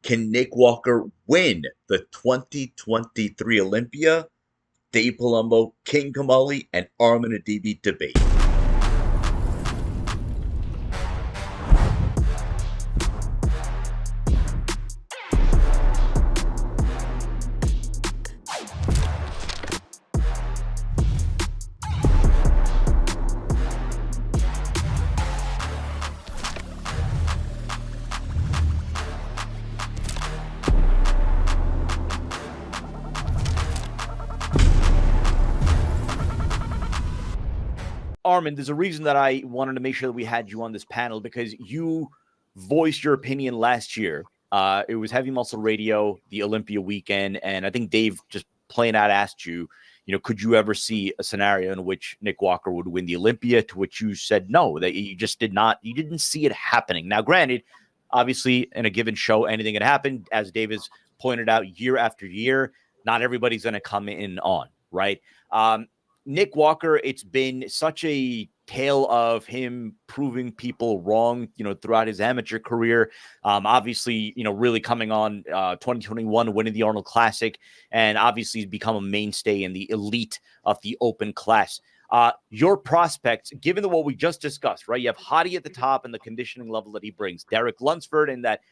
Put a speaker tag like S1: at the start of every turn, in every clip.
S1: Can Nick Walker win the 2023 Olympia? Dave Palumbo, King Kamali, and Armon Adibi debate.
S2: Armon, there's a reason that I wanted to make sure that we had you on this panel because you voiced your opinion last year. It was Heavy Muscle Radio, the Olympia weekend, and I think Dave just plain out asked you, could you ever see a scenario in which Nick Walker would win the Olympia? To which you said no, that you just didn't see it happening. Now, granted, obviously, in a given show, anything can happen. As Dave has pointed out year after year, not everybody's going to come in on, right? Nick Walker, it's been such a tale of him proving people wrong, throughout his amateur career. Obviously, really coming on 2021, winning the Arnold Classic, and obviously he's become a mainstay in the elite of the open class. Your prospects, given what we just discussed, right? You have Hottie at the top and the conditioning level that he brings. Derek Lunsford and that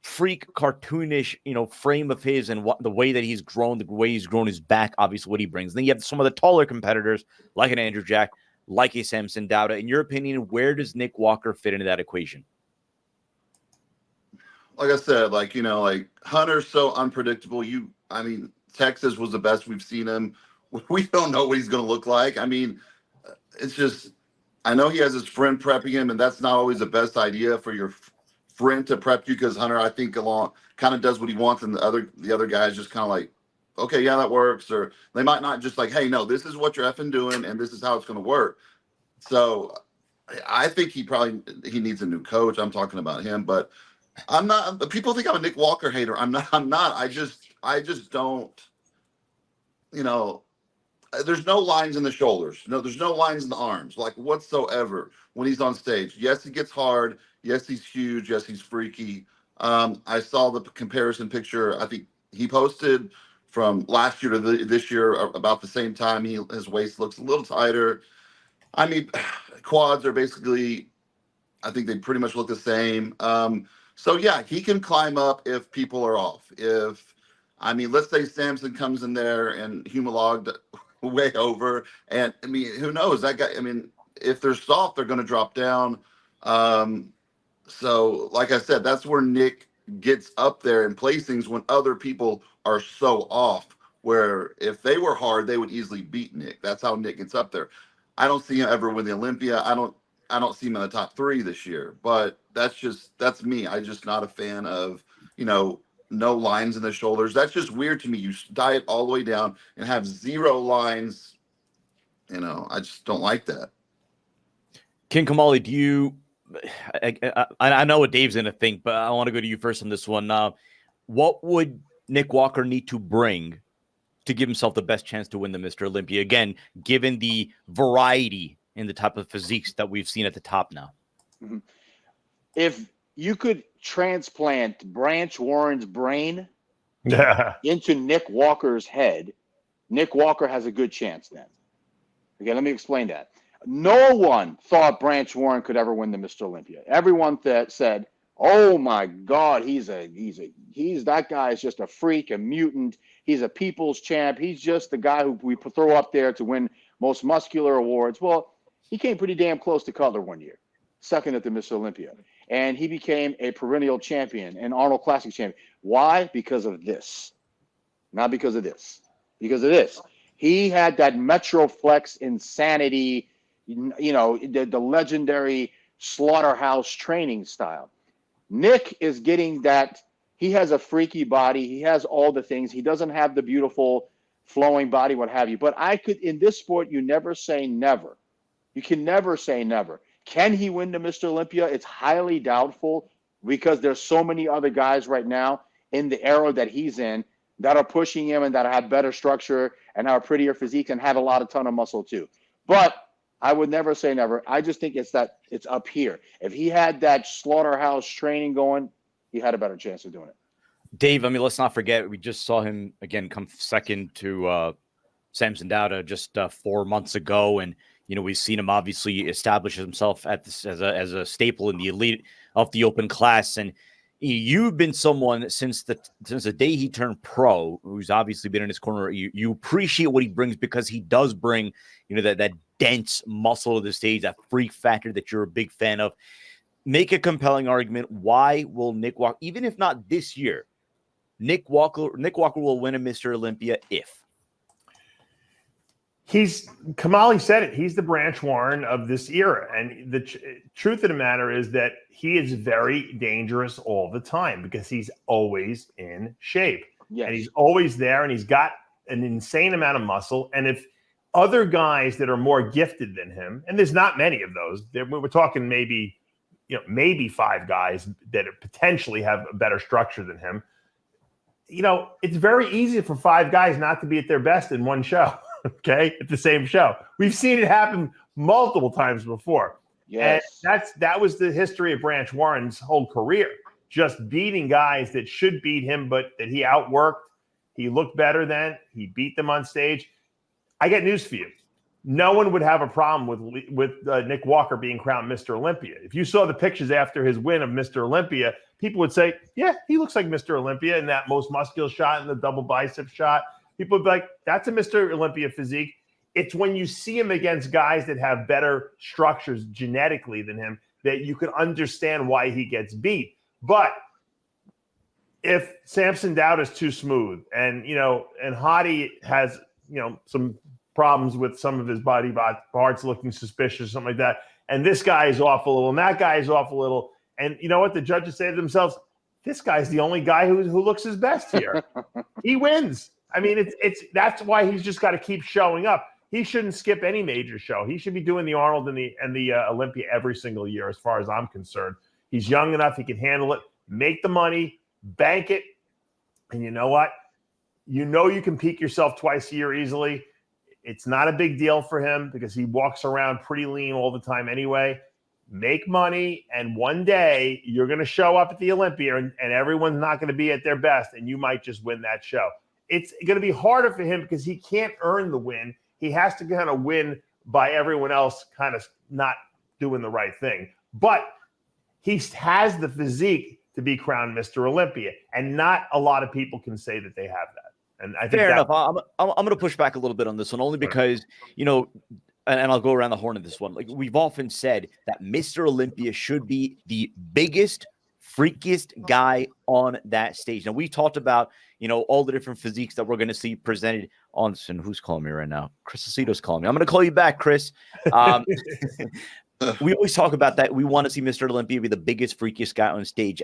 S2: freak cartoonish, frame of his and the way that he's grown, the way he's grown his back, obviously what he brings. And then you have some of the taller competitors like an Andrew Jack, like a Samson Dauda. In your opinion, where does Nick Walker fit into that equation?
S3: Like I said, Hunter's so unpredictable. Texas was the best we've seen him. We don't know what he's going to look like. It's just, I know he has his friend prepping him, and that's not always the best idea for your friend to prep you, because Hunter, I think, kind of does what he wants, and the other guys just kind of like, okay, yeah, that works. Or they might not, just like, hey, no, this is what you're effing doing, and this is how it's going to work. So I think he needs a new coach. I'm talking about him, but I'm not. People think I'm a Nick Walker hater. I'm not. I just don't. There's no lines in the shoulders. No, there's no lines in the arms, like whatsoever when he's on stage. Yes, he gets hard. Yes, he's huge. Yes, he's freaky. I saw the comparison picture. I think he posted from last year to this year about the same time. His waist looks a little tighter. Quads are basically, I think they pretty much look the same. So yeah, he can climb up if people are off. Let's say Samson comes in there and humalogged way over, and who knows, that guy, if they're soft, they're going to drop down. So like I said, that's where Nick gets up there in placings when other people are so off, where if they were hard, they would easily beat Nick. That's how Nick gets up there. I don't see him ever win the Olympia. I don't see him in the top 3 this year, but that's me. I'm just not a fan of, no lines in the shoulders. That's just weird to me. You diet all the way down and have 0 lines. I just don't like that.
S2: King Kamali, do you? I know what Dave's going to think, but I want to go to you first on this one. What would Nick Walker need to bring to give himself the best chance to win the Mr. Olympia? Again, given the variety in the type of physiques that we've seen at the top now.
S4: Mm-hmm. If you could transplant Branch Warren's brain into Nick Walker's head, Nick Walker has a good chance then. Okay, let me explain that. No one thought Branch Warren could ever win the Mr. Olympia. Everyone said, "Oh my God, that guy is just a freak, a mutant. He's a people's champ. He's just the guy who we throw up there to win most muscular awards." Well, he came pretty damn close to Cutler one year, second at the Mr. Olympia, and he became a perennial champion, an Arnold Classic champion. Why? Because of this, not because of this. Because of this, he had that Metroflex insanity. The legendary slaughterhouse training style. Nick is getting that. He has a freaky body. He has all the things. He doesn't have the beautiful flowing body, what have you. But in this sport, you never say never. You can never say never. Can he win the Mr. Olympia? It's highly doubtful because there's so many other guys right now in the era that he's in that are pushing him and that have better structure and have prettier physique and have a ton of muscle too. But I would never say never. I just think it's up here. If he had that slaughterhouse training going, he had a better chance of doing it.
S2: Dave, I mean, let's not forget, we just saw him again come second to Samson Dowda just 4 months ago. And, we've seen him obviously establish himself at this as a staple in the elite of the open class. And you've been someone since the day he turned pro, who's obviously been in his corner. You appreciate what he brings because he does bring, that dense muscle to the stage, that freak factor that you're a big fan of. Make a compelling argument. Why will Nick Walker, even if not this year, Nick Walker will win a Mr. Olympia if
S5: Kamali said it. He's the Branch Warren of this era. And the truth of the matter is that he is very dangerous all the time because he's always in shape.
S4: Yes.
S5: And he's always there, and he's got an insane amount of muscle. And if other guys that are more gifted than him, and there's not many of those, we're talking maybe 5 guys that potentially have a better structure than him. It's very easy for 5 guys not to be at their best in one show. Okay, at the same show. We've seen it happen multiple times before.
S4: Yes.
S5: And that was the history of Branch Warren's whole career. Just beating guys that should beat him, but that he outworked. He looked better then. He beat them on stage. I got news for you. No one would have a problem with Nick Walker being crowned Mr. Olympia. If you saw the pictures after his win of Mr. Olympia, people would say, yeah, he looks like Mr. Olympia in that most muscular shot and the double bicep shot. People would be like, that's a Mr. Olympia physique. It's when you see him against guys that have better structures genetically than him that you can understand why he gets beat. But if Samson Dowd is too smooth and Hadi has, some problems with some of his body parts looking suspicious, something like that, and this guy is off a little and that guy is off a little, and you know what the judges say to themselves? This guy's the only guy who looks his best here. He wins. I mean, that's why he's just got to keep showing up. He shouldn't skip any major show. He should be doing the Arnold and the Olympia every single year, as far as I'm concerned. He's young enough; he can handle it. Make the money, bank it, and you know what? You can peak yourself twice a year easily. It's not a big deal for him because he walks around pretty lean all the time anyway. Make money, and one day you're going to show up at the Olympia, and everyone's not going to be at their best, and you might just win that show. It's going to be harder for him because he can't earn the win. He has to kind of win by everyone else kind of not doing the right thing. But he has the physique to be crowned Mr. Olympia, and not a lot of people can say that they have that. And I think
S2: fair enough. I'm going to push back a little bit on this one, only because, and I'll go around the horn of this one. Like we've often said that Mr. Olympia should be the biggest, freakiest guy on that stage. Now we talked about, all the different physiques that we're going to see presented on. And who's calling me right now? Chris Aceto's calling me. I'm going to call you back, Chris. We always talk about that. We want to see Mr. Olympia be the biggest, freakiest guy on stage.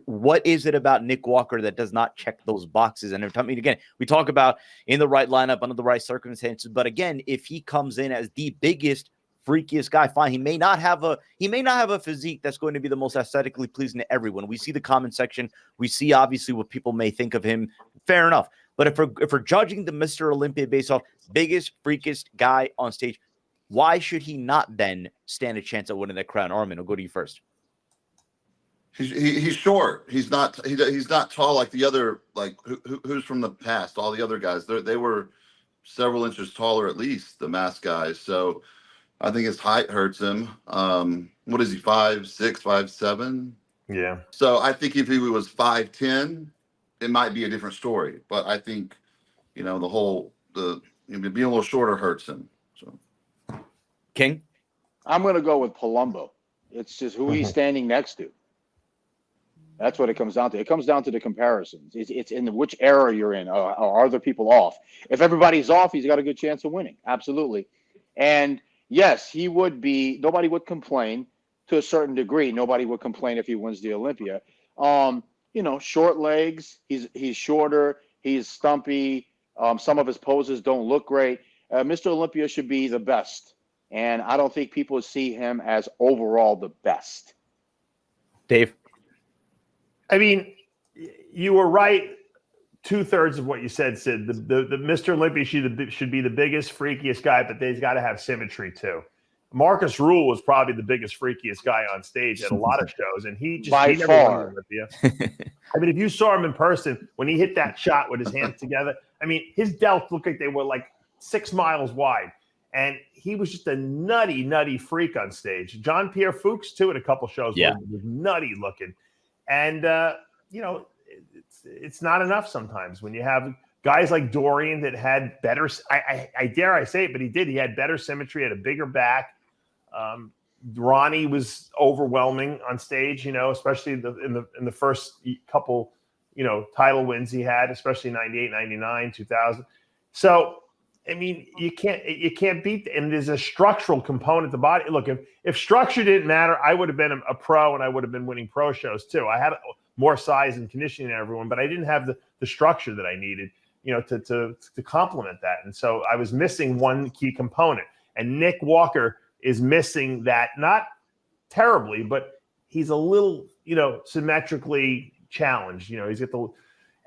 S2: What is it about Nick Walker that does not check those boxes? And again, we talk about in the right lineup, under the right circumstances. But again, if he comes in as the biggest, freakiest guy, fine. He may not have a physique that's going to be the most aesthetically pleasing to everyone. We see the comment section. We see obviously what people may think of him. Fair enough. But if we're judging the Mr. Olympia based off biggest, freakiest guy on stage, why should he not then stand a chance at winning that crown? Armon, I'll go to you first.
S3: He's short. He's not tall like the other, like who's from the past. All the other guys, they were several inches taller at least, the masked guys. So I think his height hurts him. What is he, 5'6", 5'7"?
S5: Yeah.
S3: So I think if he was 5'10", it might be a different story. But I think, being a little shorter hurts him. So.
S2: King?
S4: I'm going to go with Palumbo. It's just who he's standing next to. That's what it comes down to. It comes down to the comparisons. It's in which era you're in. Are other people off? If everybody's off, he's got a good chance of winning. Absolutely. And yes, he would be. Nobody would complain to a certain degree. Nobody would complain if he wins the Olympia. Short legs. He's shorter. He's stumpy. Some of his poses don't look great. Mr. Olympia should be the best. And I don't think people see him as overall the best.
S2: Dave?
S5: I mean, you were right 2/3 of what you said, Sid. The Mr. Olympia should be the biggest, freakiest guy, but they've got to have symmetry too. Marcus Rule was probably the biggest, freakiest guy on stage at a lot of shows, and he
S4: By
S5: never won
S4: far.
S5: Olympia. I mean, if you saw him in person when he hit that shot with his hands together, I mean, his delts looked like they were like 6 miles wide, and he was just a nutty freak on stage. John Pierre Fuchs too at a couple shows, was nutty looking, and it's not enough sometimes when you have guys like Dorian that had better. I dare I say it, but he did. He had better symmetry, had a bigger back. Ronnie was overwhelming on stage, especially in the first couple, title wins he had, especially 98, 99, 2000. So, I mean, you can't beat, and there's a structural component to body. Look, if structure didn't matter, I would have been a pro and I would have been winning pro shows too. I had more size and conditioning than everyone, but I didn't have the structure that I needed, to complement that. And so I was missing one key component, and Nick Walker is missing that, not terribly, but he's a little, symmetrically challenged. He's got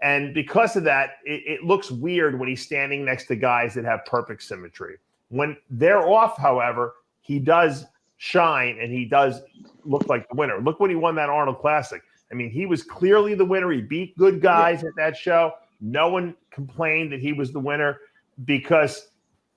S5: and because of that, it looks weird when he's standing next to guys that have perfect symmetry. When they're off, however, he does shine and he does look like the winner. Look when he won that Arnold Classic. I mean, he was clearly the winner. He beat good guys at that show. No one complained that he was the winner because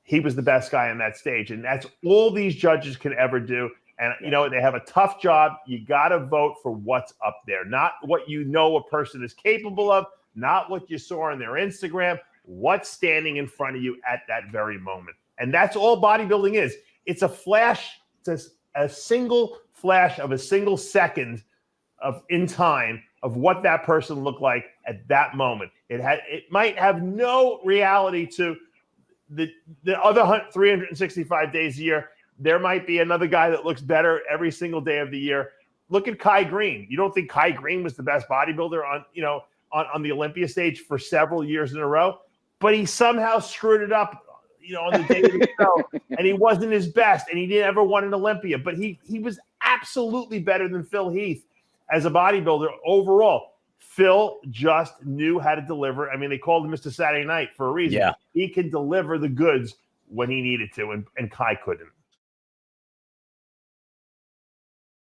S5: he was the best guy on that stage. And that's all these judges can ever do. And, they have a tough job. You got to vote for what's up there, not what a person is capable of, not what you saw on their Instagram, what's standing in front of you at that very moment. And that's all bodybuilding is. It's a flash, it's a single flash of a single second in time of what that person looked like at that moment. It might have no reality to the other 365 days a year. There might be another guy that looks better every single day of the year. Look at Kai Green. You don't think Kai Green was the best bodybuilder on the Olympia stage for several years in a row, but he somehow screwed it up, on the day of the show, and he wasn't his best, and he didn't ever won an Olympia, but he was absolutely better than Phil Heath as a bodybuilder overall. Phil just knew how to deliver. I mean, they called him Mr. Saturday Night for a reason.
S2: Yeah.
S5: He can deliver the goods when he needed to, and Kai couldn't.